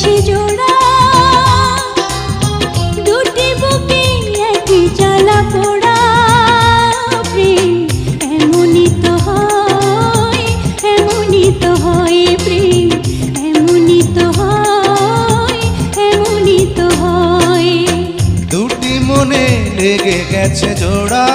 গেছে জোড়া, দুটি বুকে একই জ্বালা পোড়া। প্রেম এমনই তো হয়, এমনই তো হয় প্রেম, এমনই তো হয়, এমনই তো হয়। দুটি মনে লেগে গেছে জোড়া,